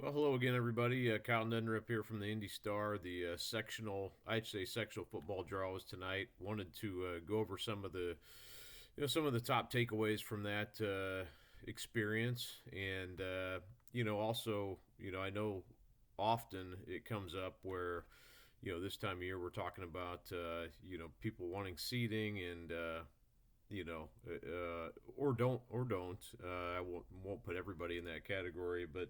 Well, hello again, everybody. Kyle Neddenriep here from the Indy Star. The I'd say sectional football draw was tonight. Wanted to go over some of the top takeaways from that experience, and also, I know often it comes up where, this time of year we're talking about, people wanting seating and or don't. I won't put everybody in that category, but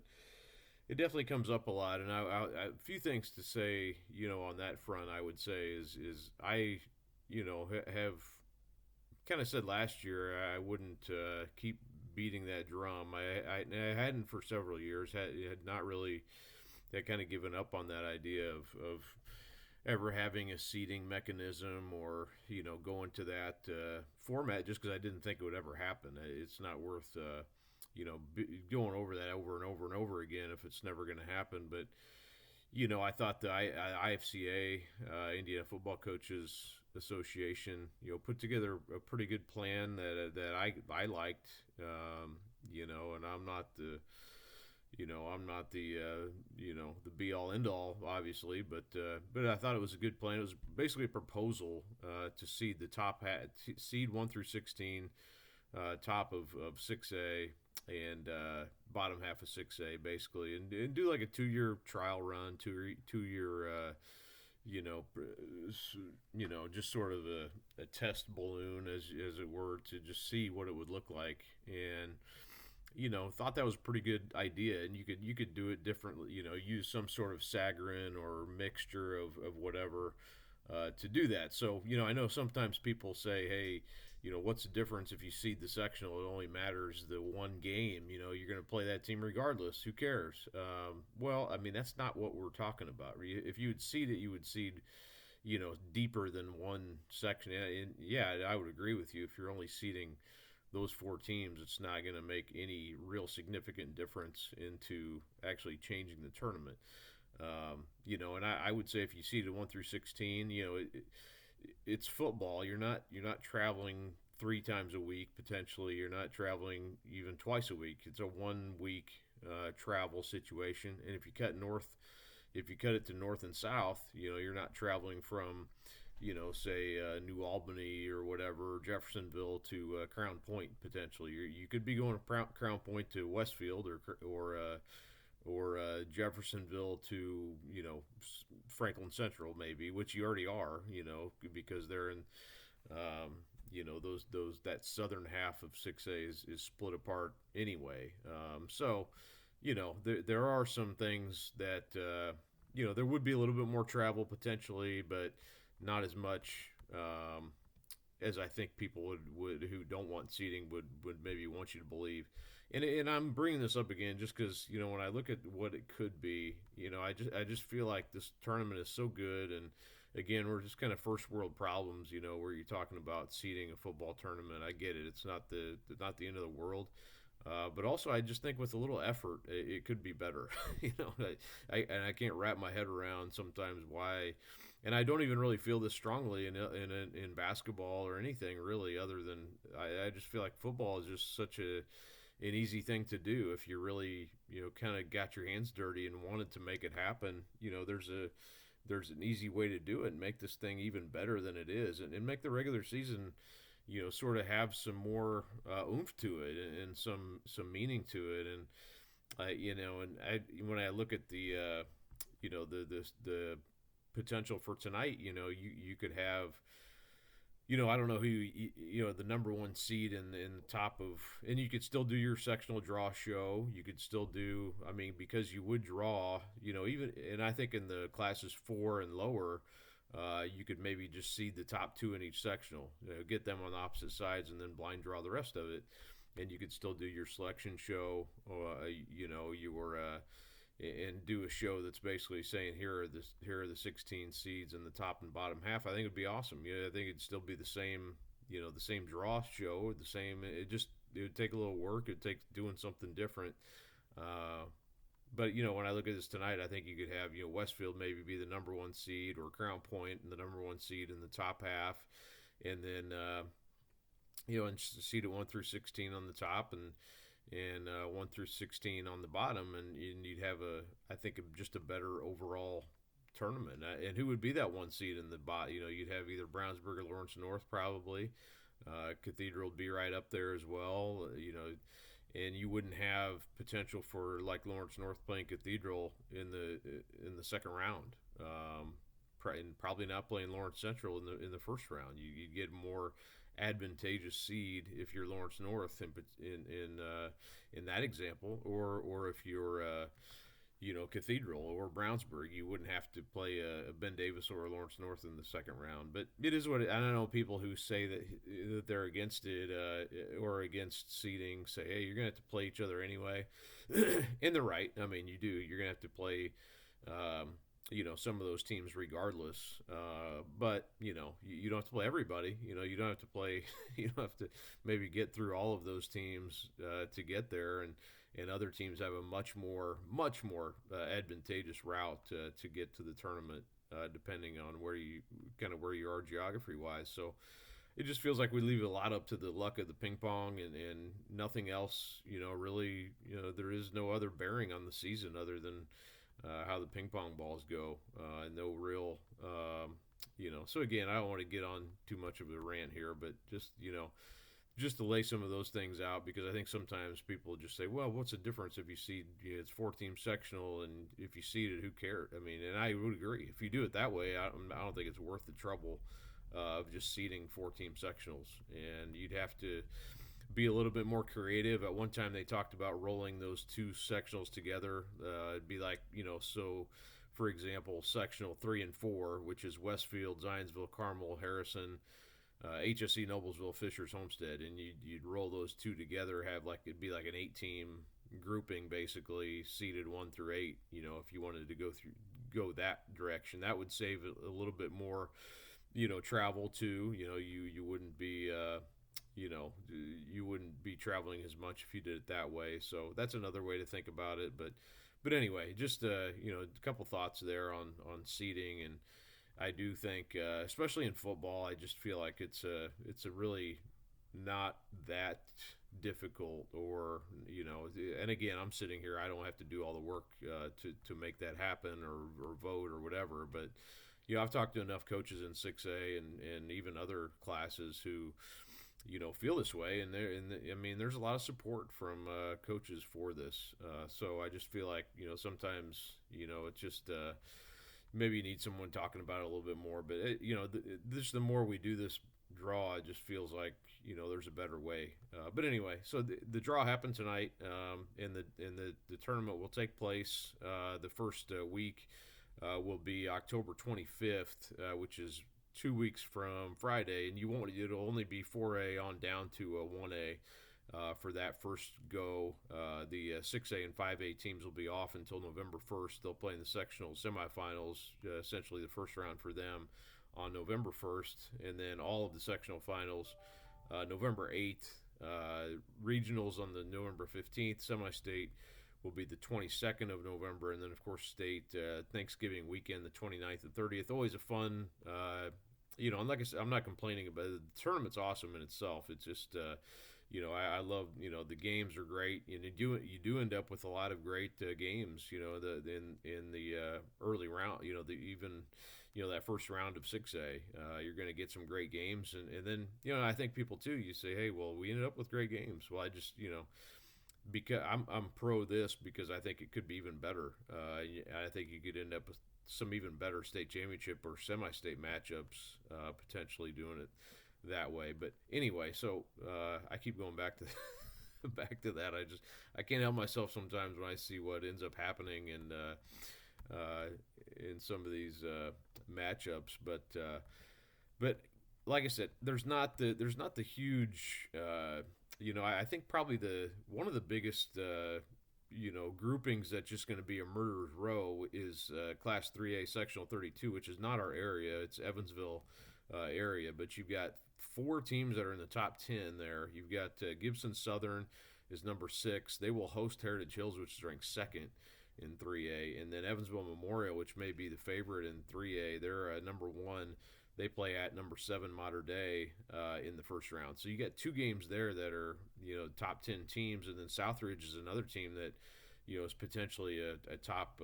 it definitely comes up a lot. And a few things to say, on that front. I would say is I, have kind of said last year I wouldn't keep beating that drum. I hadn't for several years. Had not really had kind of given up on that idea of ever having a seating mechanism or going to that format just because I didn't think it would ever happen. It's not worth going over that over and over and over again if it's never going to happen. But I thought the IFCA, Indiana Football Coaches Association, put together a pretty good plan that I liked. And I'm not the be all end all, obviously, but I thought it was a good plan. It was basically a proposal to seed the seed 1 through 16, top of 6A, and bottom half of 6A, basically, and do like a 2 year trial run, two year just sort of a test balloon, as it were, to just see what it would look like. And thought that was a pretty good idea, and you could do it differently. Use some sort of sagarin or mixture of whatever to do that. So I know sometimes people say, hey, what's the difference if you seed the sectional? It only matters the one game. You're going to play that team regardless. Who cares? Well, I mean, that's not what we're talking about. If you would seed it, you would seed deeper than one section. And yeah, I would agree with you. If you're only seeding those four teams, it's not going to make any real significant difference into actually changing the tournament. And I would say if you seeded 1 through 16, it's football. You're not traveling 3 times a week potentially. You're not traveling even twice a week. It's a 1 week travel situation. And if you cut it to north and south, you're not traveling from say New Albany or whatever, Jeffersonville to Crown Point potentially. You could be going from Crown Point to Westfield or Jeffersonville to Franklin Central maybe, which you already are, because they're in those that southern half of 6A is split apart anyway. So there are some things that there would be a little bit more travel potentially, but not as much as I think people would who don't want seating would maybe want you to believe. And I'm bringing this up again just because when I look at what it could be, I just feel like this tournament is so good. And again, we're just kind of first world problems, where you're talking about seating a football tournament. I get it; it's not the end of the world. But also, I just think with a little effort, it could be better. I can't wrap my head around sometimes why, and I don't even really feel this strongly in basketball or anything really, other than I just feel like football is just such an easy thing to do if you really kind of got your hands dirty and wanted to make it happen. There's an easy way to do it and make this thing even better than it is, and make the regular season sort of have some more oomph to it and some meaning to it. And and when I look at the the potential for tonight, you could have, I don't know who the number one seed in the top of, and you could still do your sectional draw show. You could still do, I mean, because you would draw, even, and I think in the classes 4 and lower, you could maybe just seed the top two in each sectional, get them on the opposite sides, and then blind draw the rest of it. And you could still do your selection show, and do a show that's basically saying here are the 16 seeds in the top and bottom half. I think it'd be awesome. I think it'd still be the same, the same draw show, the same. It would take a little work. It'd take doing something different. But when I look at this tonight, I think you could have Westfield maybe be the number one seed, or Crown Point and the number one seed in the top half, and then and seed at 1 through 16 on the top, and 1 through 16 on the bottom, and you'd have I think, just a better overall tournament. And who would be that one seed in the bot? You'd have either Brownsburg or Lawrence North probably. Cathedral would be right up there as well. And you wouldn't have potential for like Lawrence North playing Cathedral in the second round. And probably not playing Lawrence Central in the first round. You get more advantageous seed if you're Lawrence North in that example, or if you're Cathedral or Brownsburg, you wouldn't have to play a Ben Davis or a Lawrence North in the second round. But it is what I don't know. People who say that they're against it or against seeding say, hey, you're gonna have to play each other anyway. And they're right. I mean, you do. You're gonna have to play. Some of those teams regardless. But you don't have to play everybody. You don't have to play. You don't have to maybe get through all of those teams to get there, and other teams have a much more advantageous route to get to the tournament, depending on where you are geography wise. So it just feels like we leave a lot up to the luck of the ping pong, and nothing else. Really, there is no other bearing on the season other than how the ping pong balls go. No real, So again, I don't want to get on too much of a rant here, but just to lay some of those things out, because I think sometimes people just say, well, what's the difference if you seed, it's 4-team sectional, and if you seed it, who cares? I mean, and I would agree. If you do it that way, I don't think it's worth the trouble of just seeding 4-team sectionals. And you'd have to be a little bit more creative. At one time, they talked about rolling those two sectionals together. It'd be like, so for example, sectional 3 and 4, which is Westfield, Zionsville, Carmel, Harrison, HSE, Noblesville, Fishers, Homestead, and you'd roll those two together. It'd be like an 8-team grouping, basically seeded 1 through 8. If you wanted to go that direction, that would save a little bit more, travel too. You wouldn't be. You wouldn't be traveling as much if you did it that way. So that's another way to think about it. But anyway, just a couple thoughts there on seeding. And I do think, especially in football, I just feel like it's a really not that difficult, or and again, I'm sitting here, I don't have to do all the work to make that happen, or vote or whatever. But I've talked to enough coaches in 6A and even other classes who feel this way, and I mean, there's a lot of support from coaches for this. So I just feel like sometimes it's just maybe you need someone talking about it a little bit more. But the more we do this draw, it just feels like there's a better way. But anyway, so the draw happened tonight, and the tournament will take place. The first week will be October 25th, which is 2 weeks from Friday, and it'll only be 4A on down to 1A for that first go. The 6A and 5A teams will be off until November 1st. They'll play in the sectional semifinals, essentially the first round for them, on November 1st, and then all of the sectional finals November 8th. Regionals on the November 15th. Semi-state will be the 22nd of November, and then of course state Thanksgiving weekend, the 29th and 30th. Always a fun, and like I said, I'm not complaining about it. The tournament's awesome in itself. It's just, I love, the games are great, and you do end up with a lot of great games, in the early round, that first round of 6A, you're going to get some great games, and then, I think people too, you say, hey, well, we ended up with great games. Well, I just, because I'm pro this, because I think it could be even better. I think you could end up with some even better state championship or semi-state matchups, potentially doing it that way. But anyway, so I keep going back to back to that. I can't help myself sometimes when I see what ends up happening in some of these matchups. But like I said, there's not the huge. I think probably one of the biggest groupings that's just going to be a murderer's row is Class 3A Sectional 32, which is not our area. It's Evansville area, but you've got 4 teams that are in the top 10 there. You've got Gibson Southern is number 6. They will host Heritage Hills, which is ranked second in 3A, and then Evansville Memorial, which may be the favorite in 3A. They're number 1 They play at number 7 Mater Dei in the first round. So you got two games there that are top 10 teams, and then Southridge is another team that is potentially a top.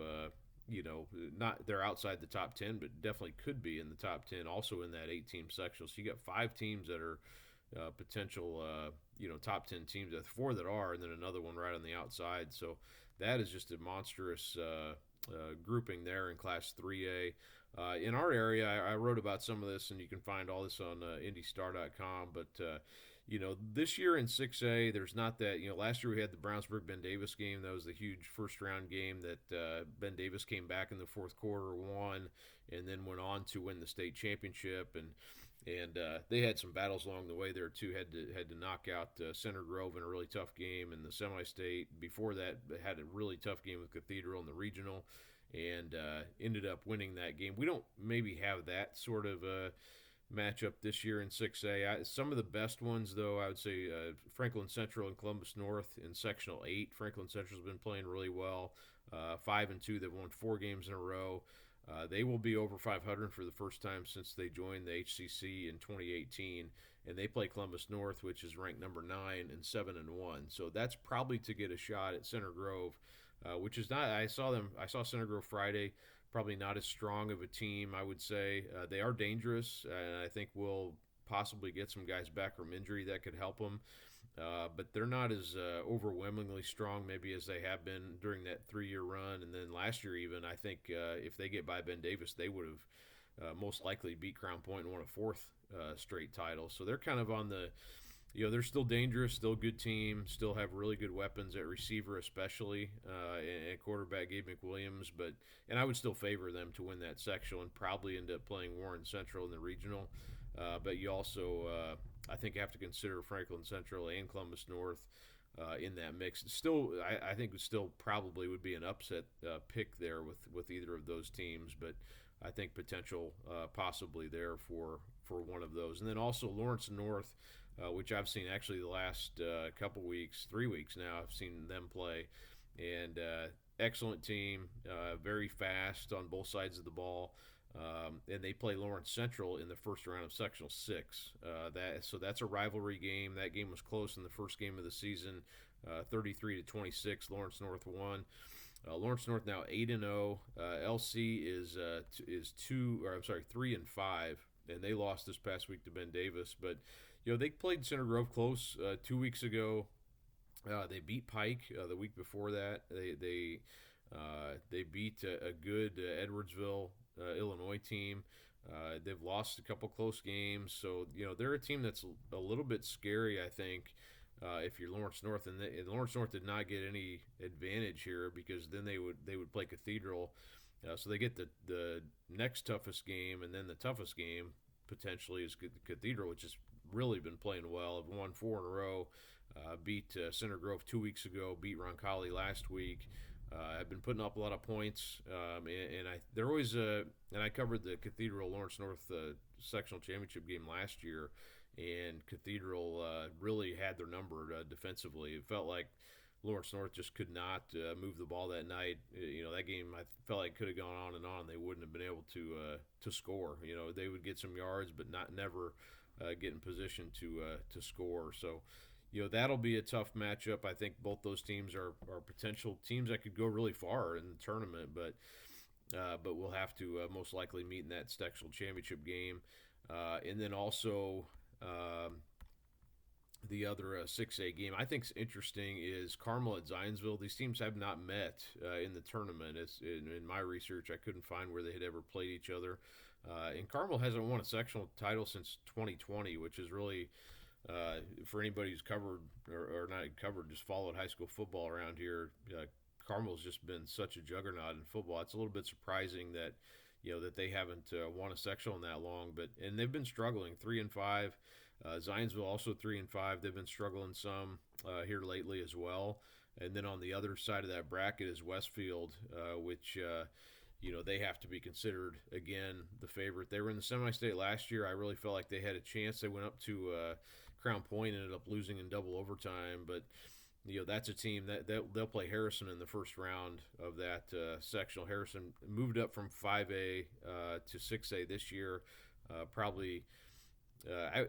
Not they're outside the top 10, but definitely could be in the top 10. Also in that 8-team sectional. So you got 5 teams that are potential, top 10 teams. Four that are, and then another one right on the outside. So that is just a monstrous grouping there in Class 3A. In our area, I wrote about some of this, and you can find all this on IndyStar.com. But this year in 6A, there's not that. Last year we had the Brownsburg Ben Davis game. That was the huge first round game that Ben Davis came back in the fourth quarter, won, and then went on to win the state championship. And they had some battles along the way there too. Had to knock out Center Grove in a really tough game in the semi-state. Before that, they had a really tough game with Cathedral in the regional, and ended up winning that game. We don't maybe have that sort of matchup this year in 6A. Some of the best ones, though, I would say Franklin Central and Columbus North in Sectional 8. Franklin Central's been playing really well. 5-2, they've won 4 games in a row. They will be over 500 for the first time since they joined the HCC in 2018, and they play Columbus North, which is ranked number 9 and 7-1. So that's probably to get a shot at Center Grove, which is not. I saw Center Grove Friday. Probably not as strong of a team, I would say. They are dangerous, and I think we'll possibly get some guys back from injury that could help them. But they're not as overwhelmingly strong maybe as they have been during that 3-year run. And then last year even, I think if they get by Ben Davis, they would have most likely beat Crown Point and won a 4th straight title. So they're kind of on the, they're still dangerous, still a good team, still have really good weapons at receiver especially, and quarterback Gabe McWilliams. And I would still favor them to win that sectional and probably end up playing Warren Central in the regional. But you also, I think, have to consider Franklin Central and Columbus North in that mix. Still, I think it still probably would be an upset pick there with either of those teams, but I think potential possibly there for one of those. And then also Lawrence North, which I've seen actually the last couple weeks, 3 weeks now, I've seen them play. And excellent team, very fast on both sides of the ball. And they play Lawrence Central in the first round of Sectional 6. So that's a rivalry game. That game was close in the first game of the season, 33-26. Lawrence North won. Lawrence North now 8-0. LC is 3-5, and they lost this past week to Ben Davis. But they played Center Grove close 2 weeks ago. They beat Pike the week before that. They beat a good Edwardsville, Illinois team. They've lost a couple close games, so they're a team that's a little bit scary, I think. If you're Lawrence North, and Lawrence North did not get any advantage here because then they would play Cathedral, so they get the next toughest game, and then the toughest game potentially is Cathedral, which has really been playing well. Have won 4 in a row. Beat Center Grove 2 weeks ago. Beat Roncalli last week. I've been putting up a lot of points, they're always and I covered the Cathedral Lawrence North sectional championship game last year, and Cathedral really had their number defensively. It felt like Lawrence North just could not move the ball that night. That game I felt like could have gone on and on. They wouldn't have been able to score. They would get some yards, but never get in position to score. So. That'll be a tough matchup. I think both those teams are potential teams that could go really far in the tournament, but we'll have to most likely meet in that sectional championship game. And then also the other 6A game I think is interesting is Carmel at Zionsville. These teams have not met in the tournament. In my research, I couldn't find where they had ever played each other. And Carmel hasn't won a sectional title since 2020, which is really... for anybody who's covered or not covered, just followed high school football around here, Carmel's just been such a juggernaut in football. It's a little bit surprising that that they haven't won a sectional in that long, and they've been struggling 3-5. Zionsville also 3-5. They've been struggling some here lately as well. And then on the other side of that bracket is Westfield, which they have to be considered again the favorite. They were in the semi-state last year. I really felt like they had a chance. They went up to Crown Point, ended up losing in double overtime, but that's a team that they'll play Harrison in the first round of that sectional. Harrison moved up from 5A to 6A this year. Probably, I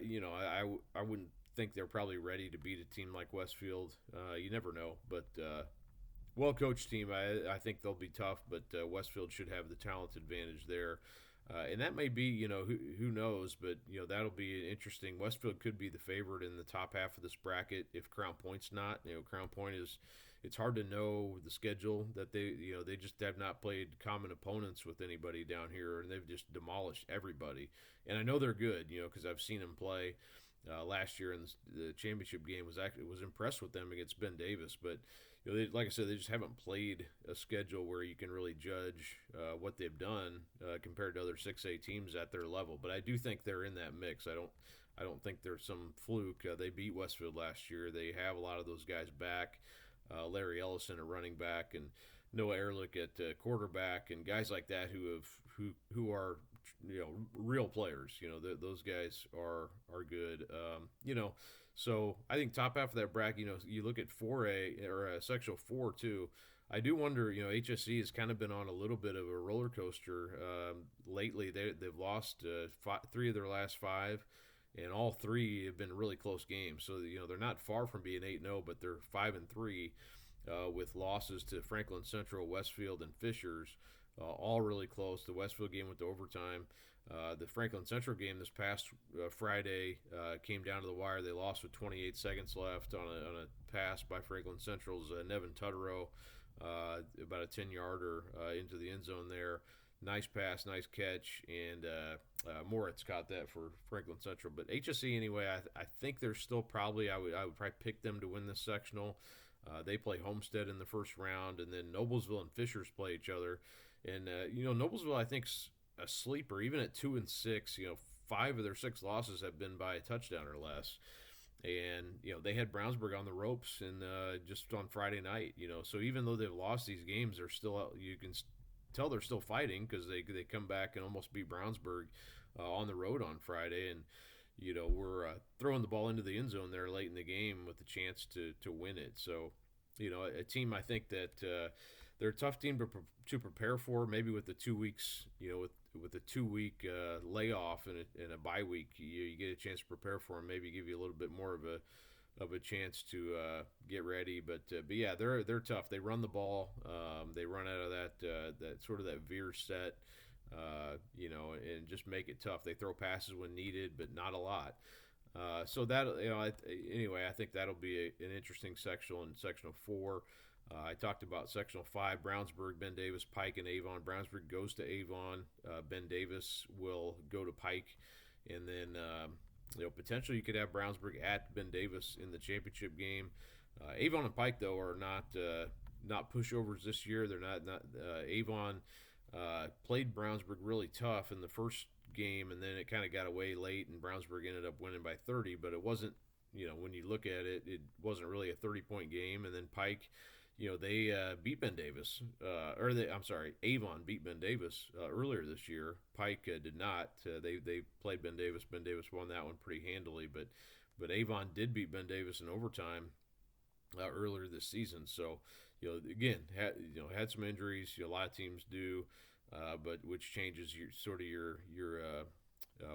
wouldn't think they're probably ready to beat a team like Westfield. You never know, but well coached team. I think they'll be tough, but Westfield should have the talent advantage there. And that may be, who knows, but that'll be interesting. Westfield could be the favorite in the top half of this bracket if Crown Point's not. Crown Point is. It's hard to know the schedule that they just have not played common opponents with anybody down here, and they've just demolished everybody. And I know they're good, because I've seen them play last year in the championship game. Was impressed with them against Ben Davis, but like I said, they just haven't played a schedule where you can really judge what they've done compared to other 6A teams at their level. But I do think they're in that mix. I don't think there's some fluke. They beat Westfield last year. They have a lot of those guys back. Larry Ellison at running back and Noah Ehrlich at quarterback, and guys like that who are real players. Those guys are good. So I think top half of that bracket. You look at 4A or sectional 4 too. I do wonder. HSE has kind of been on a little bit of a roller coaster lately. They've lost three of their last five. And all three have been really close games. So they're not far from being 8-0, but they're 5-3 with losses to Franklin Central, Westfield, and Fishers, all really close. The Westfield game went to overtime. The Franklin Central game this past Friday came down to the wire. They lost with 28 seconds left on a pass by Franklin Central's Nevin Tutterow, about a 10-yarder into the end zone there. Nice pass, nice catch, and Moritz caught that for Franklin Central. But HSE anyway, I think they're still probably I would probably pick them to win this sectional. They play Homestead in the first round, and then Noblesville and Fishers play each other. And Noblesville I think's a sleeper, even at 2-6. 5 of their 6 losses have been by a touchdown or less. And they had Brownsburg on the ropes and just on Friday night. So even though they've lost these games, they're still you can tell they're still fighting because they come back and almost beat Brownsburg on the road on Friday, and we're throwing the ball into the end zone there late in the game with the chance to win it. So a team I think that they're a tough team to prepare for. Maybe with the 2 weeks, with a 2 week layoff and a bye week, you get a chance to prepare for them. Maybe give you a little bit more of a chance to get ready, but yeah, they're tough. They run the ball. They run out of that sort of that veer set, and just make it tough. They throw passes when needed, but not a lot. So that anyway, I think that'll be an interesting sectional in sectional 4. I talked about sectional 5: Brownsburg, Ben Davis, Pike, and Avon. Brownsburg goes to Avon. Ben Davis will go to Pike, and then. Potentially you could have Brownsburg at Ben Davis in the championship game. Avon and Pike though are not pushovers this year. They're not Avon played Brownsburg really tough in the first game, and then it kind of got away late, and Brownsburg ended up winning by 30. But it wasn't, when you look at it, it wasn't really a 30-point game. And then Pike, they beat Ben Davis, Avon beat Ben Davis earlier this year. Pike did not. They played Ben Davis. Ben Davis won that one pretty handily, but Avon did beat Ben Davis in overtime earlier this season. So, again, had some injuries. A lot of teams do, but which changes your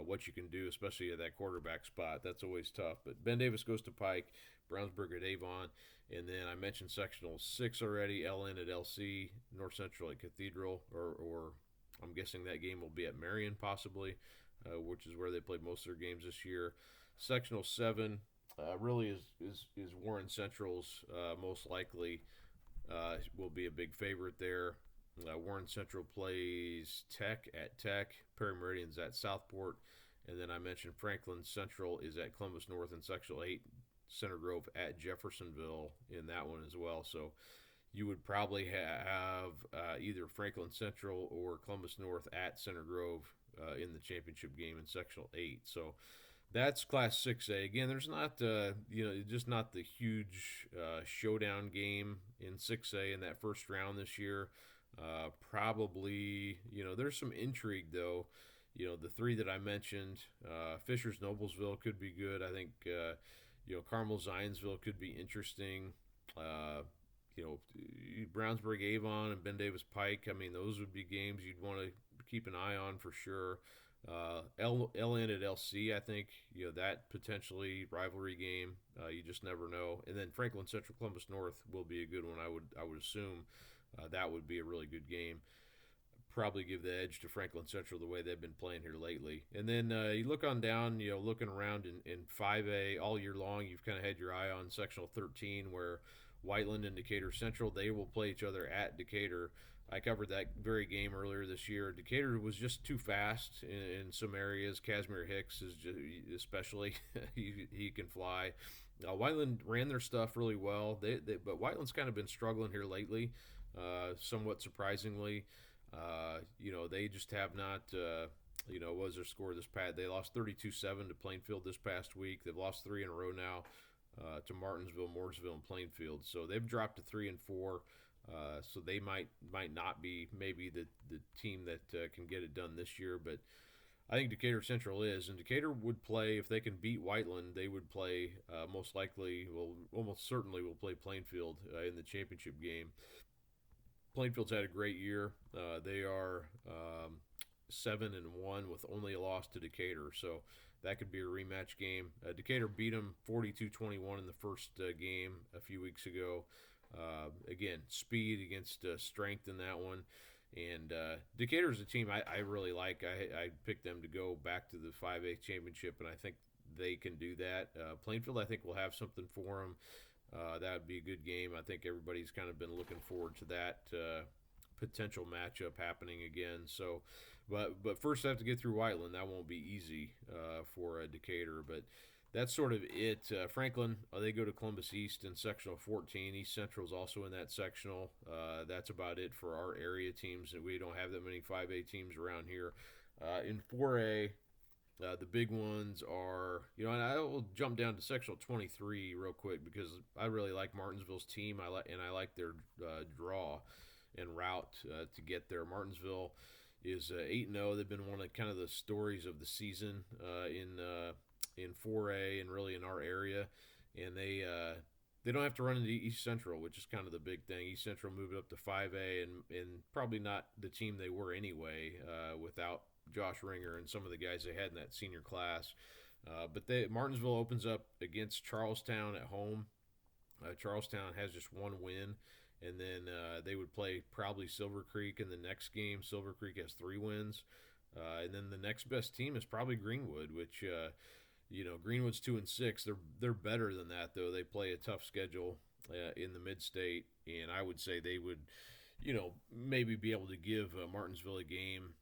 what you can do, especially at that quarterback spot. That's always tough. But Ben Davis goes to Pike, Brownsburg at Avon, and then I mentioned sectional 6 already. LN at LC, North Central at Cathedral, or I'm guessing that game will be at Marion possibly, which is where they played most of their games this year. Sectional 7 really is Warren Central's most likely will be a big favorite there. Warren Central plays Tech at Tech, Perry Meridian's at Southport, and then I mentioned Franklin Central is at Columbus North in Sectional 8, Center Grove at Jeffersonville in that one as well. So you would probably have either Franklin Central or Columbus North at Center Grove in the championship game in Sectional 8. So that's Class 6A. Again, there's not, just not the huge showdown game in 6A in that first round this year. Probably, there's some intrigue though. The 3 that I mentioned, Fishers Noblesville could be good. I think, Carmel Zionsville could be interesting. Brownsburg Avon and Ben Davis Pike. I mean, those would be games you'd want to keep an eye on for sure. LN at LC, I think that potentially rivalry game. You just never know. And then Franklin Central Columbus North will be a good one. I would assume that would be a really good game. Probably give the edge to Franklin Central the way they've been playing here lately. And then you look on down, looking around in 5A all year long, you've kind of had your eye on sectional 13 where Whiteland and Decatur Central, they will play each other at Decatur. I covered that very game earlier this year. Decatur was just too fast in some areas. Casimir Hicks is just, especially he can fly. Whiteland ran their stuff really well. But Whiteland's kind of been struggling here lately, somewhat surprisingly. They just have not. What was their score this past? They lost 32-7 to Plainfield this past week. They've lost three in a row now to Martinsville, Mooresville, and Plainfield. So they've dropped to 3-4. So they might not be maybe the team that can get it done this year, but I think Decatur Central is, and Decatur would play if they can beat Whiteland. They would play most likely, well, almost certainly will play Plainfield in the championship game. Plainfield's had a great year. They are 7-1 with only a loss to Decatur, so that could be a rematch game. Decatur beat them 42-21 in the first game a few weeks ago. Again, speed against strength in that one. And Decatur's a team I really like. I picked them to go back to the 5A championship, and I think they can do that. Plainfield, I think, will have something for them. That would be a good game. I think everybody's kind of been looking forward to that potential matchup happening again. So, but first I have to get through Whiteland. That won't be easy for Decatur, but that's sort of it. Franklin, they go to Columbus East in sectional 14. East Central is also in that sectional. That's about it for our area teams. We don't have that many 5A teams around here. In 4A, the big ones are, and I will jump down to sectional 23 real quick because I really like Martinsville's team. I like their draw and route to get there. Martinsville is 8-0. They've been one of kind of the stories of the season in 4A and really in our area, and they don't have to run into East Central, which is kind of the big thing. East Central moved up to 5A and probably not the team they were anyway without Josh Ringer and some of the guys they had in that senior class. But Martinsville opens up against Charlestown at home. Charlestown has just one win, and then they would play probably Silver Creek in the next game. Silver Creek has 3 wins, and then the next best team is probably Greenwood, which Greenwood's 2-6. They're better than that though. They play a tough schedule in the Mid-State, and I would say they would, maybe be able to give Martinsville a game.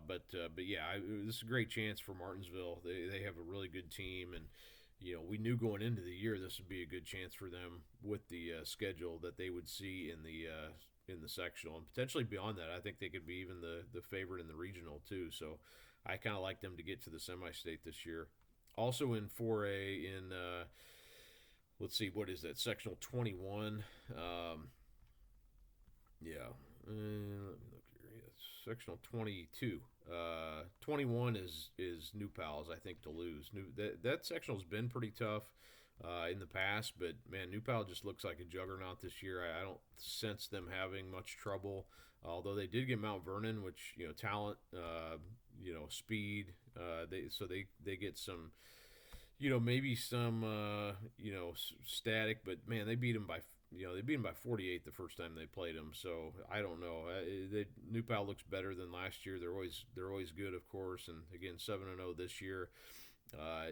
But yeah, this is a great chance for Martinsville. They have a really good team, and we knew going into the year this would be a good chance for them with the schedule that they would see in the sectional and potentially beyond that. I think they could be even the favorite in the regional too. So I kind of like them to get to the semi-state this year. Also in 4A in let's see, what is that? Sectional 21. Yeah. Let me look here. Sectional 22. 21 is New Pals, I think, to lose. That sectional's been pretty tough in the past, but man, New Pal just looks like a juggernaut this year. I don't sense them having much trouble. Although they did get Mount Vernon, which talent, speed. They get some, maybe some, static, but man, they beat them by 48 the first time they played them. So I don't know. New Pal looks better than last year. They're always good, of course, and again 7-0 this year.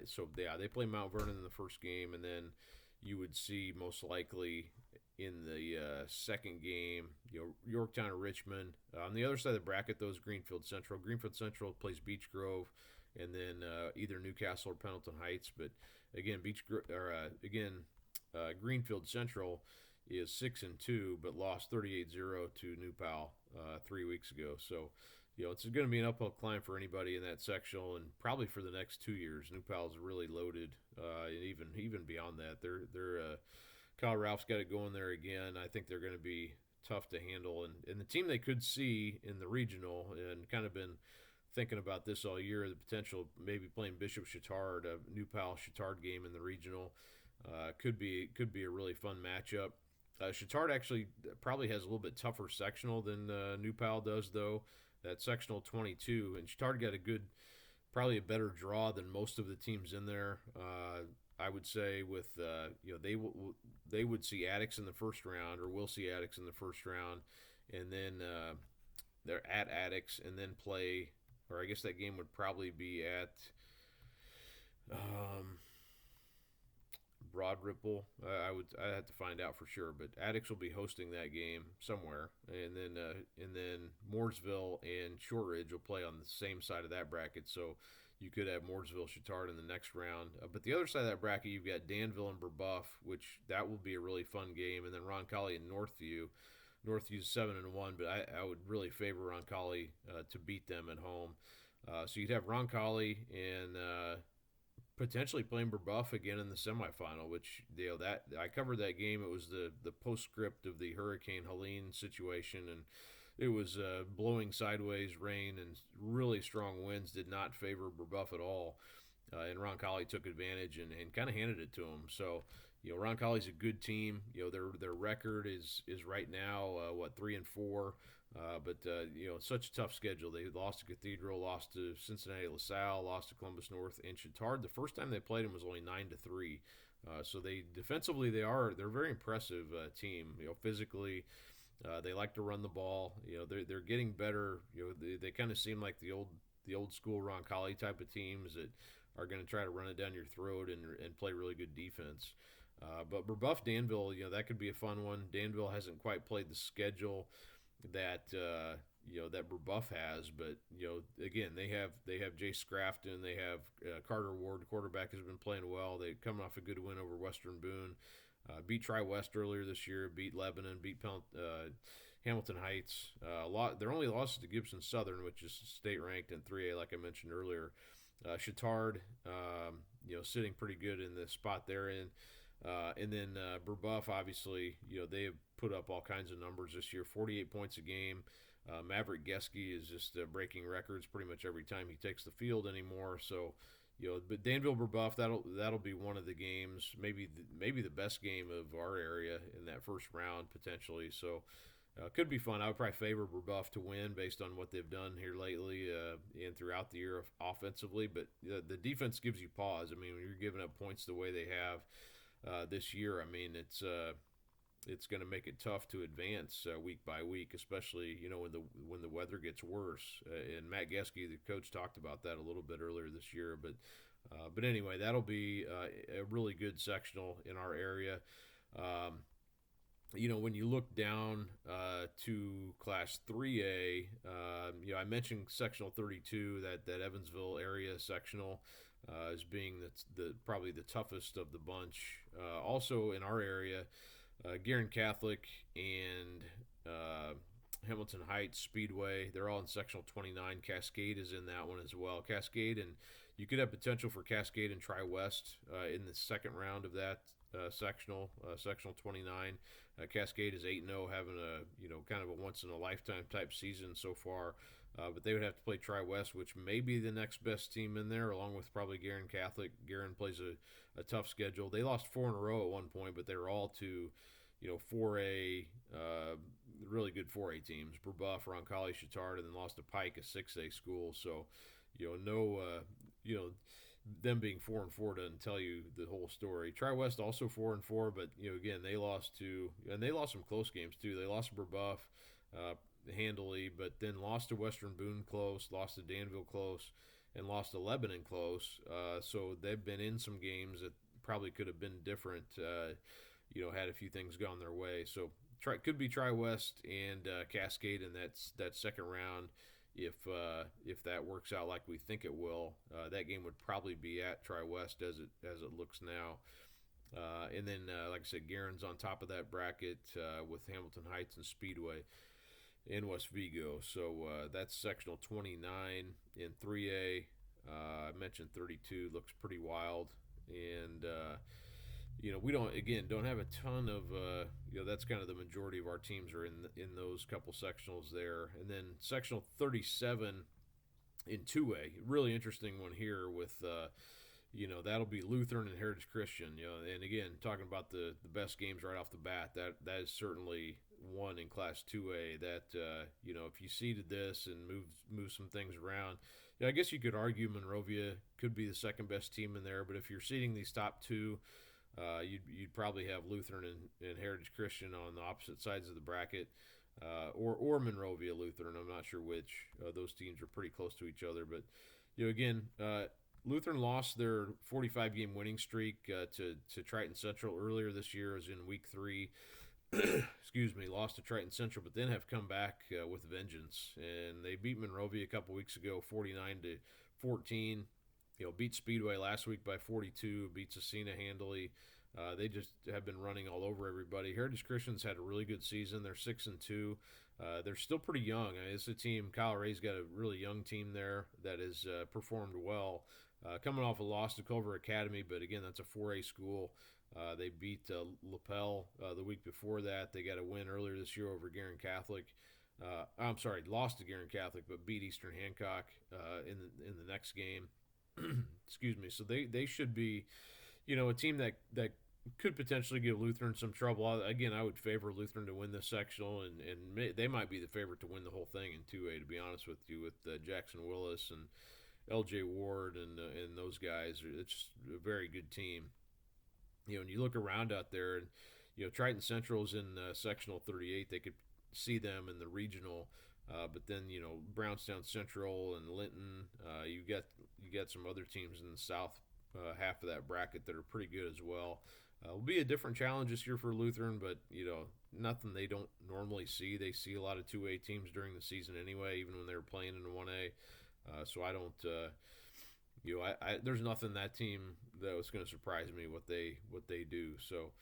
So yeah, they play Mount Vernon in the first game, and then you would see most likely in the second game, Yorktown or Richmond. On the other side of the bracket, those Greenfield Central. Greenfield Central plays Beech Grove, and then either Newcastle or Pendleton Heights. But again, Greenfield Central is 6-2, but lost 38-0 to New Pal 3 weeks ago. So it's going to be an uphill climb for anybody in that sectional, and probably for the next 2 years. New Pal's really loaded, and even beyond that. They're Kyle Ralph's got it going there again. I think they're going to be tough to handle, and the team they could see in the regional, and kind of been thinking about this all year, the potential maybe playing Bishop Chatard, a New Pal Chatard game in the regional. Could be a really fun matchup. Chatard actually probably has a little bit tougher sectional than New Pal does, though. That sectional 22, and Chatard got a good probably a better draw than most of the teams in there. I would say with they would see Addicts in the first round, or will see Addicts in the first round, and then they're at Addicts, and then play, or I guess that game would probably be at um, Broad Ripple. I have to find out for sure, but Addicts will be hosting that game somewhere, and then Mooresville and Shortridge will play on the same side of that bracket. So you could have Mooresville Chittard in the next round. But the other side of that bracket, you've got Danville and Brebeuf, which that will be a really fun game, and then Roncalli and Northview. Northview's 7-1, but I would really favor Roncalli to beat them at home. So you'd have Roncalli and potentially playing Brebeuf again in the semifinal, which that I covered that game. It was the postscript of the Hurricane Helene situation, and it was blowing sideways rain, and really strong winds did not favor Brebeuf at all. And Roncalli took advantage and kind of handed it to him. So Roncalli's a good team. Their record is right now 3-4. But such a tough schedule. They lost to Cathedral, lost to Cincinnati LaSalle, lost to Columbus North, and Chittard. The first time they played them was only 9-3. So they defensively they're a very impressive team. Physically, they like to run the ball. They're getting better. They kind of seem like the old school Roncalli type of teams that are going to try to run it down your throat and play really good defense. But Brebeuf Danville, that could be a fun one. Danville hasn't quite played the schedule that that Brebeuf has, but again they have Jay Scrafton, they have Carter Ward, the quarterback, has been playing well. They coming off a good win over Western Boone, beat Tri-West earlier this year, beat Lebanon, beat Hamilton Heights. Their only loss is to Gibson Southern, which is state ranked in 3A, like I mentioned earlier. Chittard, sitting pretty good in the spot they're in. And then Brebeuf, obviously, they have put up all kinds of numbers this year, 48 points a game. Maverick Geske is just breaking records pretty much every time he takes the field anymore. So, but Danville Brebeuf, that'll be one of the games, maybe the best game of our area in that first round potentially. So, could be fun. I would probably favor Brebeuf to win based on what they've done here lately and throughout the year offensively. But the defense gives you pause. I mean, when you're giving up points the way they have this year, I mean, it's going to make it tough to advance week by week, especially when the weather gets worse. And Matt Geske, the coach, talked about that a little bit earlier this year. But anyway, that'll be a really good sectional in our area. When you look down to Class 3A, I mentioned sectional 32, that Evansville area sectional. As being probably the toughest of the bunch. Also in our area, Guerin Catholic and Hamilton Heights Speedway, they're all in sectional 29. Cascade is in that one as well. Cascade, and you could have potential for Cascade and Tri-West in the second round of that sectional 29. Cascade is 8-0, having a kind of a once in a lifetime type season so far. But they would have to play Tri-West, which may be the next best team in there, along with probably Guerin Catholic. Guerin plays a tough schedule. They lost 4 in a row at one point, but they were all to 4A, really good 4A teams. Brebeuf, Roncalli, Chittard, and then lost to Pike, a 6A school. So, them being 4-4 doesn't tell you the whole story. Tri-West also 4-4, but again, they lost some close games too. They lost to Brebeuf handily, but then lost to Western Boone close, lost to Danville close, and lost to Lebanon close. So they've been in some games that probably could have been different, had a few things gone their way. So could be Tri-West and Cascade in that second round. If that works out like we think it will, that game would probably be at Tri-West as it looks now. And then, like I said, Guerin's on top of that bracket with Hamilton Heights and Speedway in West Vigo. So that's sectional 29 in 3A. I mentioned 32 looks pretty wild, and we don't have a ton of that's kind of the majority of our teams are in those couple sectionals there. And then sectional 37 in 2A, really interesting one here with that'll be Lutheran and Heritage Christian. And again, talking about the best games right off the bat, that is certainly one in Class 2A. That if you seeded this and move some things around, I guess you could argue Monrovia could be the second best team in there. But if you're seeding these top two, you'd probably have Lutheran and Heritage Christian on the opposite sides of the bracket, or Monrovia Lutheran. I'm not sure which. Those teams are pretty close to each other, but again, Lutheran lost their 45 game winning streak to Triton Central earlier this year, as in week 3. Excuse me, lost to Triton Central, but then have come back with vengeance, and they beat Monrovia a couple weeks ago, 49-14. Beat Speedway last week by 42, beat Cecina handily. They just have been running all over everybody. Heritage Christians had a really good season. They're 6-2. They're still pretty young. It's a team. Kyle Ray's got a really young team there that has performed well. Coming off a loss to Culver Academy, but again, that's a 4A school. They beat LaPel the week before that. They got a win earlier this year over Guerin Catholic. I'm sorry, lost to Guerin Catholic, but beat Eastern Hancock in the next game. Excuse me. So they should be, a team that could potentially give Lutheran some trouble. Again, I would favor Lutheran to win this sectional, and they might be the favorite to win the whole thing in 2A, to be honest with you, with Jackson Willis and LJ Ward and those guys. It's just a very good team. And you look around out there, and Triton Central's in sectional 38. They could see them in the regional, but then Brownstown Central and Linton. You got some other teams in the south half of that bracket that are pretty good as well. Will be a different challenge this year for Lutheran, but nothing they don't normally see. They see a lot of 2A teams during the season anyway, even when they're playing in the 1A. So I don't. There's nothing that team that was going to surprise me what they do. So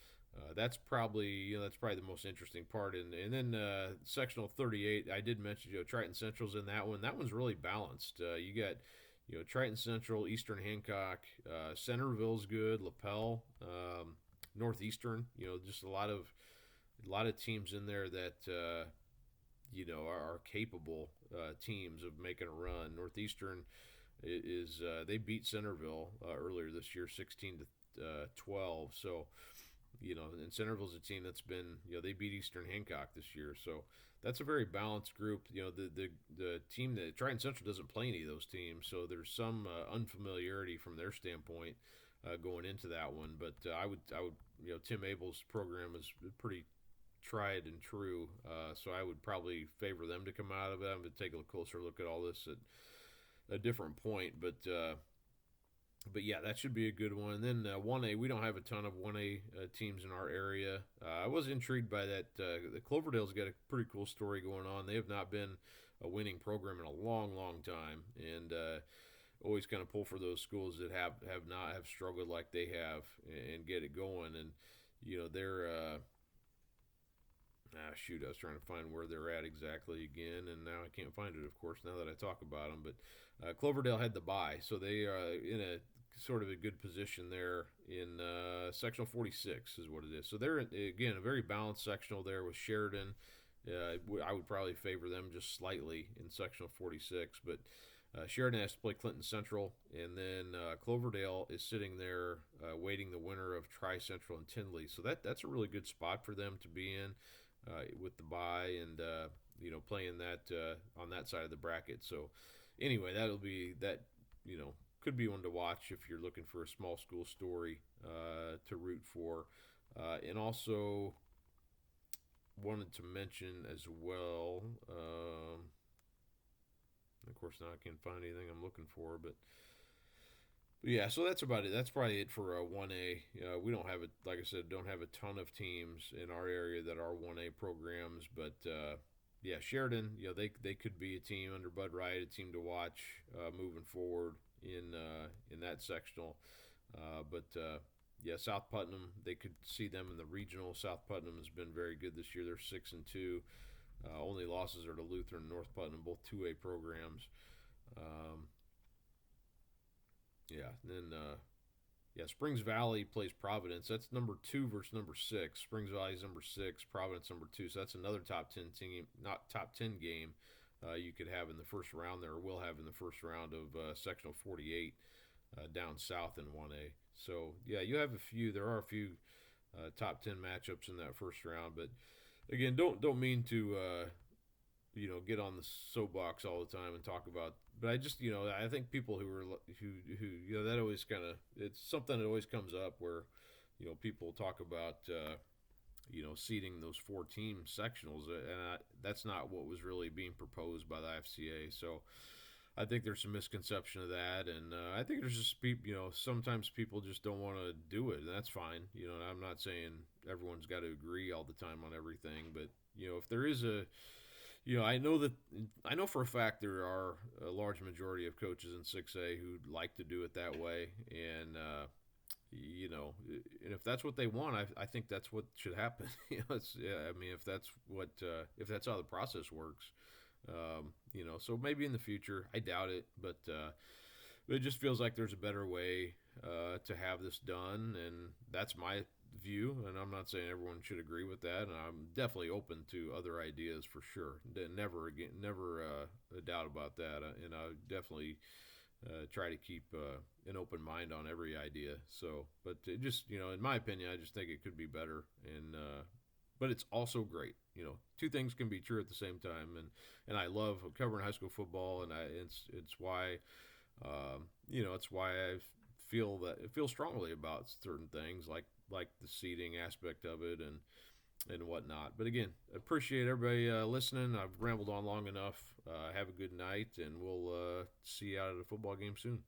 that's probably the most interesting part. And then sectional 38, I did mention Triton Central's in that one. That one's really balanced. You got Triton Central, Eastern Hancock, Centerville's good, LaPel, Northeastern. Just a lot of teams in there that are capable teams of making a run. Northeastern is they beat Centerville earlier this year, 16-12. So, and Centerville's a team that's been, they beat Eastern Hancock this year. So that's a very balanced group. The team that Triton Central doesn't play any of those teams, so there's some unfamiliarity from their standpoint going into that one. But I would, Tim Abel's program is pretty tried and true, so I would probably favor them to come out of it. I'm going to take a closer look at all this at a different point, but yeah, that should be a good one. And then 1A, we don't have a ton of 1A teams in our area. I was intrigued by that. The Cloverdale's got a pretty cool story going on. They have not been a winning program in a long, long time, and always kind of pull for those schools that have struggled like they have and get it going. And they're I was trying to find where they're at exactly again, and now I can't find it, of course, now that I talk about them. But Cloverdale had the bye, so they are in a sort of a good position there in sectional 46 is what it is. So they're, again, a very balanced sectional there with Sheridan. I would probably favor them just slightly in sectional 46, but Sheridan has to play Clinton Central, and then Cloverdale is sitting there waiting the winner of Tri-Central and Tindley. So that's a really good spot for them to be in. With the bye and playing that on that side of the bracket. So anyway, could be one to watch if you're looking for a small school story to root for. And also wanted to mention as well, of course now I can't find anything I'm looking for, but yeah, so that's about it. That's probably it for 1A. We don't have like I said, don't have a ton of teams in our area that are 1A programs, but yeah, Sheridan, they could be a team under Bud Wright, a team to watch moving forward in that sectional. But yeah, South Putnam, they could see them in the regional. South Putnam has been very good this year. They're 6-2. Only losses are to Lutheran and North Putnam, both 2A programs. Yeah, and then Springs Valley plays Providence. That's number 2 versus number 6. Springs Valley's number 6, Providence number 2. So that's another top 10 team, not top 10 game you could have in the first round there, or will have in the first round of sectional 48 down south in 1A. So yeah, you have a few. There are a few top 10 matchups in that first round, but again, don't mean to get on the soapbox all the time and talk about. But I just I think people who that always kind of it's something that always comes up where people talk about seeding those 4 team sectionals, and that's not what was really being proposed by the IFCA. So I think there's some misconception of that, and I think there's just people. Sometimes people just don't want to do it, and that's fine. I'm not saying everyone's got to agree all the time on everything, but if there is I know for a fact there are a large majority of coaches in 6A who like to do it that way, and and if that's what they want, I think that's what should happen. Yeah, I mean, if that's how the process works, so maybe in the future, I doubt it, but it just feels like there's a better way to have this done, and that's my view. And I'm not saying everyone should agree with that, and I'm definitely open to other ideas for sure. Never a doubt about that, and I definitely try to keep an open mind on every idea. So, but it just in my opinion, I just think it could be better, and but it's also great. Two things can be true at the same time, and I love covering high school football, and it's why it's why I feel strongly about certain things like the seating aspect of it and whatnot. But again, appreciate everybody listening. I've rambled on long enough. Have a good night, and we'll see you out at a football game soon.